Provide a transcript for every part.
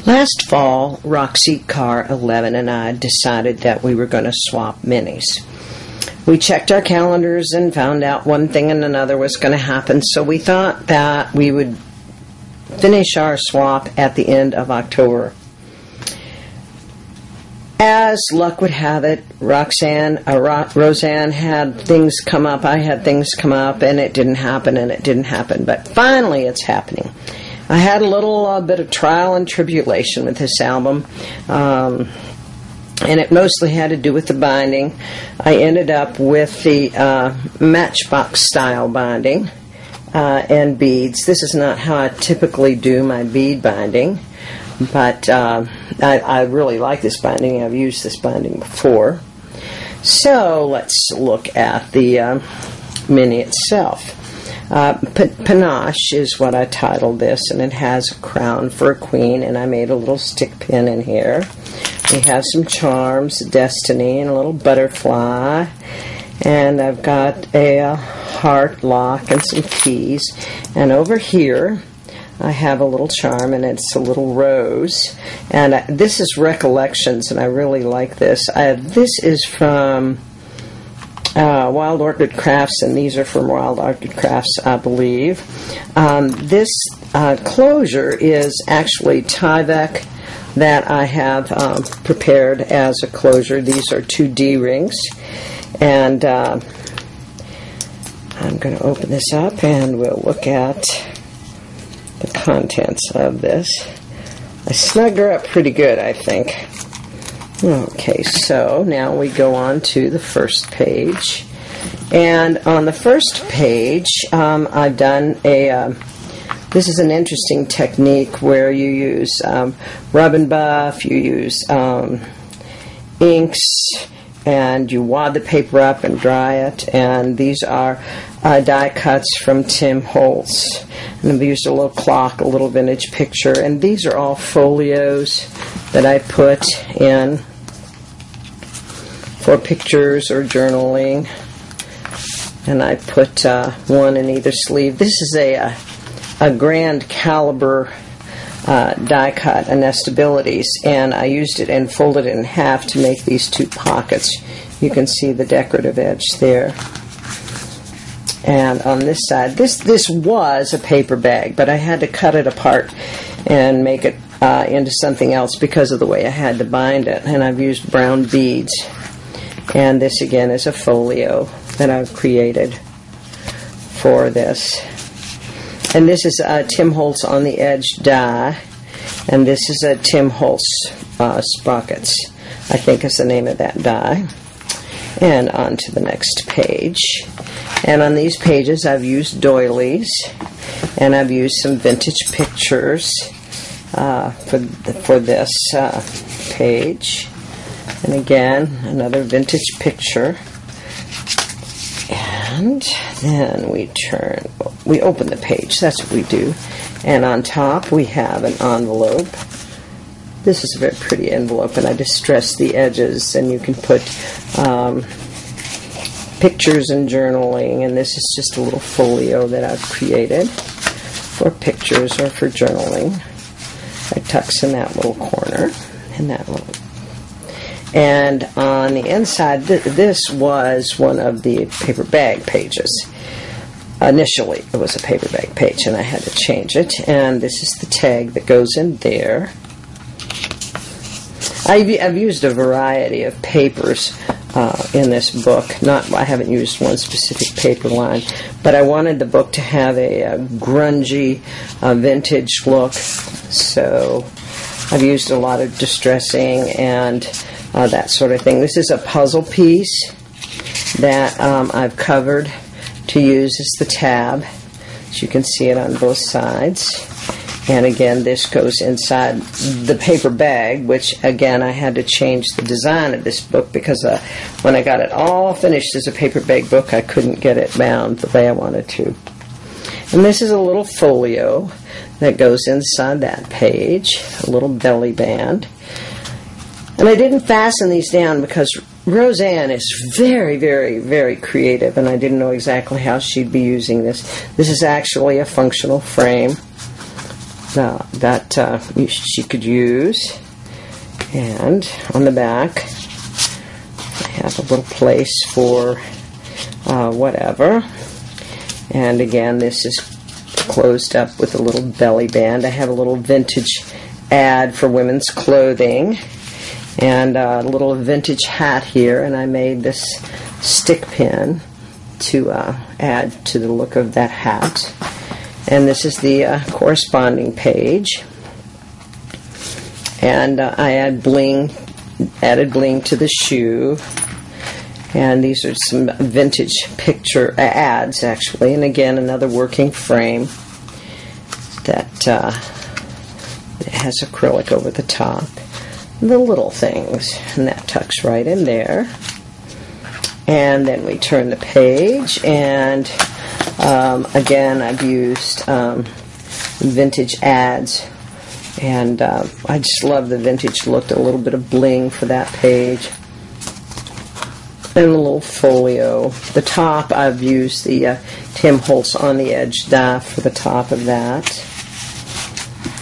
Last fall, Roxy Car 11 and I decided that we were going to swap minis. We checked our calendars and found out one thing and another was going to happen, so we thought that we would finish our swap at the end of October. As luck would have it, Rosanne had things come up, I had things come up, and it didn't happen, but finally it's happening. I had a little bit of trial and tribulation with this album, and it mostly had to do with the binding. I ended up with the matchbox style binding and beads. This is not how I typically do my bead binding, but I really like this binding. I've used this binding before. So let's look at the mini itself. Panache is what I titled this, and it has a crown for a queen, and I made a little stick pin in here. We have some charms, destiny, and a little butterfly, and I've got a heart lock and some keys, and over here I have a little charm, and it's a little rose, and this is Recollections, and I really like this. This is from Wild Orchid Crafts, and these are from Wild Orchid Crafts, I believe. This closure is actually Tyvek that I have prepared as a closure. These are 2 D-rings, and I'm going to open this up and we'll look at the contents of this. I snugged her up pretty good, I think. Okay, so now we go on to the first page, and on the first page I've done this is an interesting technique where you use rub and buff, you use inks, and you wad the paper up and dry it, and these are die cuts from Tim Holtz, and I've used a little clock, a little vintage picture, and these are all folios that I put in for pictures or journaling, and I put one in either sleeve. This is a grand caliber die cut, a Nestabilities, and I used it and folded it in half to make these 2 pockets. You can see the decorative edge there. And on this side, this was a paper bag, but I had to cut it apart and make it into something else because of the way I had to bind it. And I've used brown beads. And this again is a folio that I've created for this. And this is Tim Holtz on the edge die. And this is a Tim Holtz Sprockets, I think is the name of that die. And on to the next page. And on these pages I've used doilies, and I've used some vintage pictures for this page. And again, another vintage picture. And then we open the page. That's what we do. And on top we have an envelope. This is a very pretty envelope, and I distressed the edges, and you can put pictures and journaling, and this is just a little folio that I've created for pictures or for journaling. I tucks in that little corner, and that little. And on the inside, this was one of the paper bag pages. Initially, it was a paper bag page, and I had to change it. And this is the tag that goes in there. I've used a variety of papers in this book. I haven't used one specific paper line, but I wanted the book to have a grungy, vintage look. So I've used a lot of distressing and that sort of thing. This is a puzzle piece that I've covered to use as the tab, so you can see it on both sides. And again, this goes inside the paper bag, which again I had to change the design of this book because when I got it all finished as a paper bag book, I couldn't get it bound the way I wanted to. And this is a little folio that goes inside that page, a little belly band. And I didn't fasten these down because Rosanne is very, very, very creative, and I didn't know exactly how she'd be using this. This is actually a functional frame. she could use. And on the back, I have a little place for whatever. And again, this is closed up with a little belly band. I have a little vintage ad for women's clothing, and a little vintage hat here, and I made this stick pin to add to the look of that hat. And this is the corresponding page, and I added bling to the shoe. And these are some vintage picture ads, actually. And again, another working frame that has acrylic over the top. The little things, and that tucks right in there. And then we turn the page, and again, I've used vintage ads. And I just love the vintage look, a little bit of bling for that page. And a little folio. The top, I've used the Tim Holtz on the edge die for the top of that.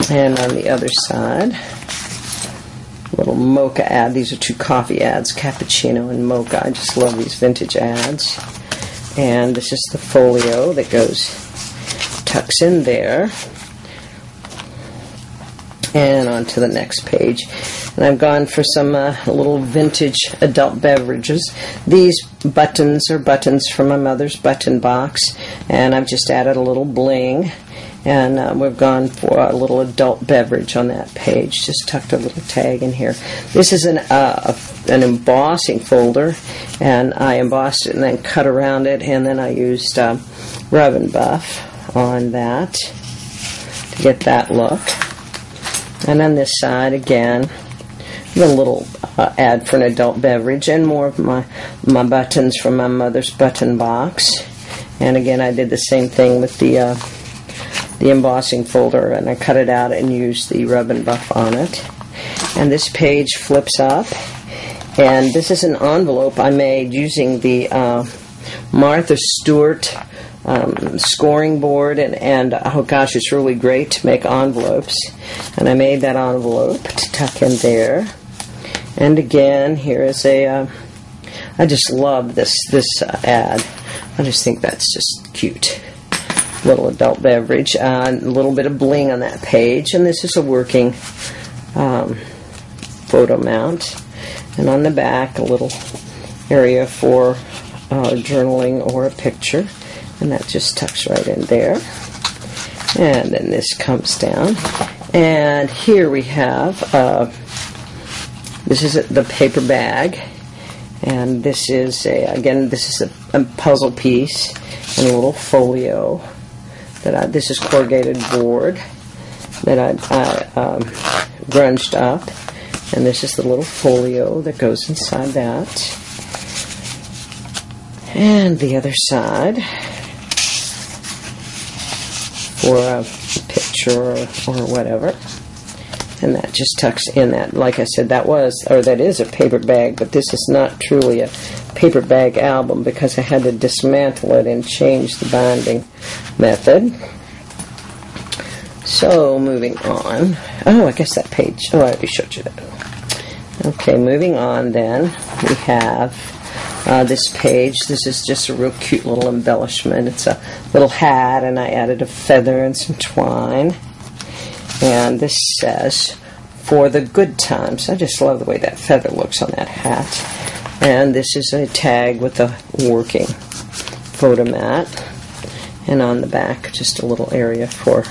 And on the other side, little mocha ad. These are two coffee ads, cappuccino and mocha. I just love these vintage ads. And this is the folio that tucks in there. And on to the next page. And I've gone for some little vintage adult beverages. These buttons are buttons from my mother's button box, and I've just added a little bling. And we've gone for a little adult beverage on that page. Just tucked a little tag in here. This is an embossing folder, and I embossed it and then cut around it, and then I used rub and buff on that to get that look. And on this side, again, a little ad for an adult beverage, and more of my buttons from my mother's button box. And again, I did the same thing with the embossing folder, and I cut it out and used the rub and buff on it. And this page flips up, and this is an envelope I made using the Martha Stewart scoring board, and oh gosh, it's really great to make envelopes. And I made that envelope to tuck in there. And again, here is I just love this ad. I just think that's just cute. Little adult beverage, a little bit of bling on that page, and this is a working photo mount. And on the back, a little area for journaling or a picture. And that just tucks right in there. And then this comes down. And here we have, this is the paper bag. And this is, this is a puzzle piece and a little folio. This is corrugated board that I grunged up. And this is the little folio that goes inside that. And the other side, for a picture or whatever, and that just tucks in that. Like I said, that is a paper bag, but this is not truly a paper bag album because I had to dismantle it and change the binding method. So moving on. Oh, I guess that page. Oh, I already showed you that. Okay, moving on. Then we have this page. This is just a real cute little embellishment. It's a little hat, and I added a feather and some twine. And this says, "For the good times." I just love the way that feather looks on that hat. And this is a tag with a working photo mat. And on the back, just a little area for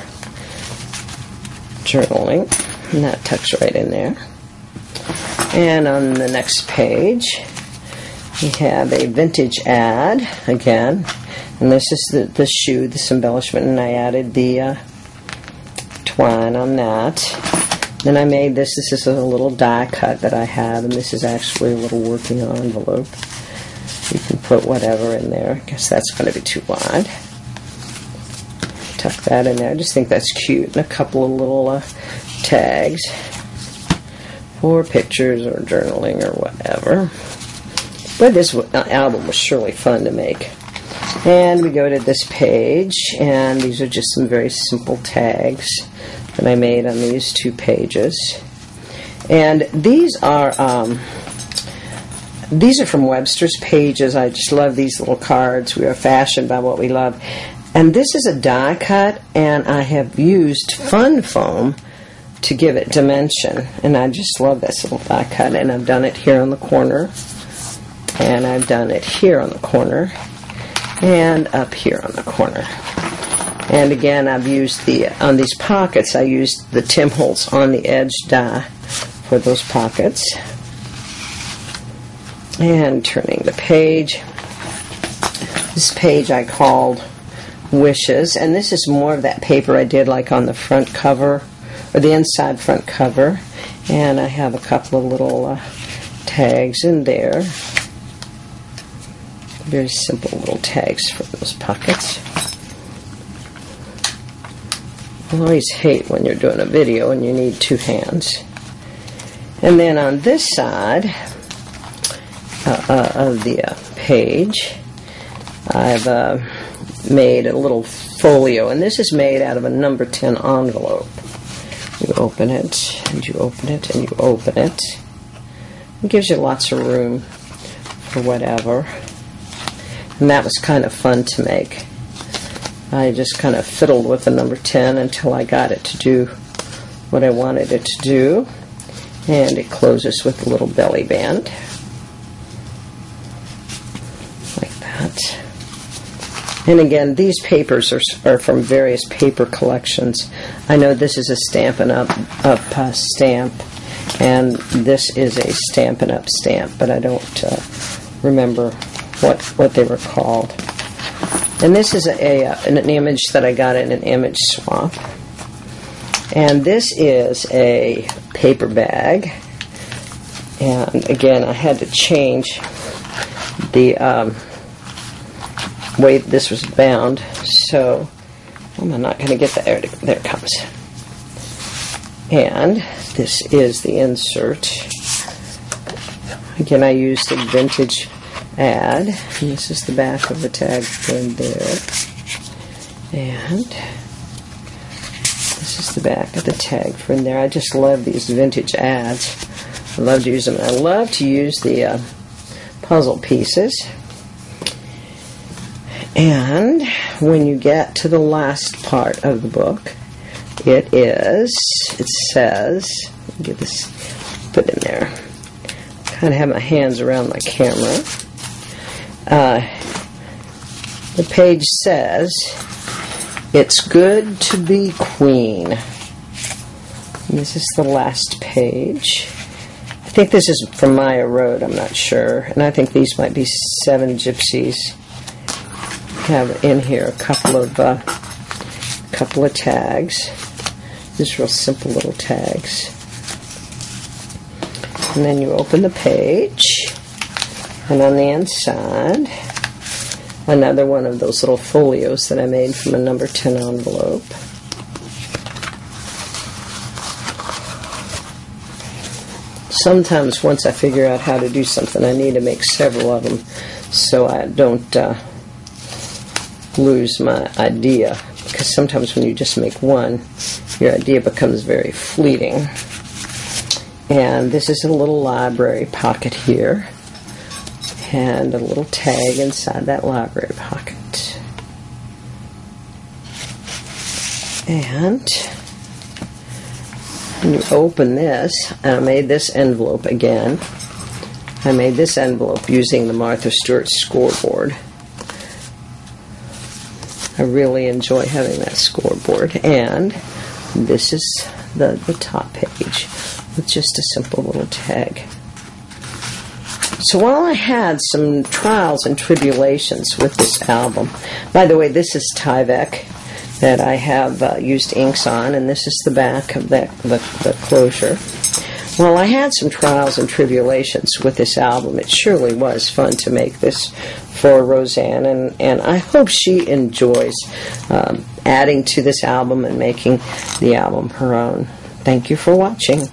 journaling. And that tucks right in there. And on the next page, we have a vintage ad again, and this is the shoe, this embellishment, and I added the twine on that. Then I made this. This is a little die cut that I had, and this is actually a little working envelope. You can put whatever in there. I guess that's going to be too wide. Tuck that in there. I just think that's cute, and a couple of little tags for pictures or journaling or whatever. But this album was surely fun to make. And we go to this page, and these are just some very simple tags that I made on these 2 pages. And these are from Webster's Pages. I just love these little cards. We are fashioned by what we love. And this is a die cut, and I have used fun foam to give it dimension. And I just love this little die cut. And I've done it here on the corner, and I've done it here on the corner, and up here on the corner. And again, I've used on these pockets, I used the Tim Holtz on the edge die for those pockets. And turning the page. This page I called Wishes, and this is more of that paper I did like on the front cover, or the inside front cover. And I have a couple of little tags in there. Very simple little tags for those pockets. I always hate when you're doing a video and you need 2 hands. And then on this side of the page, I've made a little folio, and this is made out of a number 10 envelope. You open it, and you open it, and you open it. It gives you lots of room for whatever. And that was kind of fun to make. I just kind of fiddled with the number 10 until I got it to do what I wanted it to do. And it closes with a little belly band. Like that. And again, these papers are from various paper collections. I know this is a Stampin' Up stamp, and this is a Stampin' Up stamp, but I don't remember what they were called. And this is an image that I got in an image swap. And this is a paper bag. And again, I had to change the way this was bound. So I'm not going to get that. There it comes. And this is the insert. Again, I used the vintage ad, and this is the back of the tag in there, and this is the back of the tag for in there. I just love these vintage ads. I love to use them. I love to use the puzzle pieces. And when you get to the last part of the book, it says, get this put in there. Kind of have my hands around my camera. The page says, "It's good to be queen." And this is the last page. I think this is from Maya Road, I'm not sure. And I think these might be 7 Gypsies. Have in here a couple of tags. Just real simple little tags. And then you open the page. And on the inside, another one of those little folios that I made from a number 10 envelope. Sometimes once I figure out how to do something, I need to make several of them so I don't lose my idea. Because sometimes when you just make one, your idea becomes very fleeting. And this is a little library pocket here. And a little tag inside that library pocket. And when you open this, I made this envelope again. I made this envelope using the Martha Stewart scoreboard. I really enjoy having that scoreboard. And this is the top page with just a simple little tag. So while I had some trials and tribulations with this album, by the way, this is Tyvek that I have used inks on, and this is the back of the closure. While I had some trials and tribulations with this album, it surely was fun to make this for Rosanne, and I hope she enjoys adding to this album and making the album her own. Thank you for watching.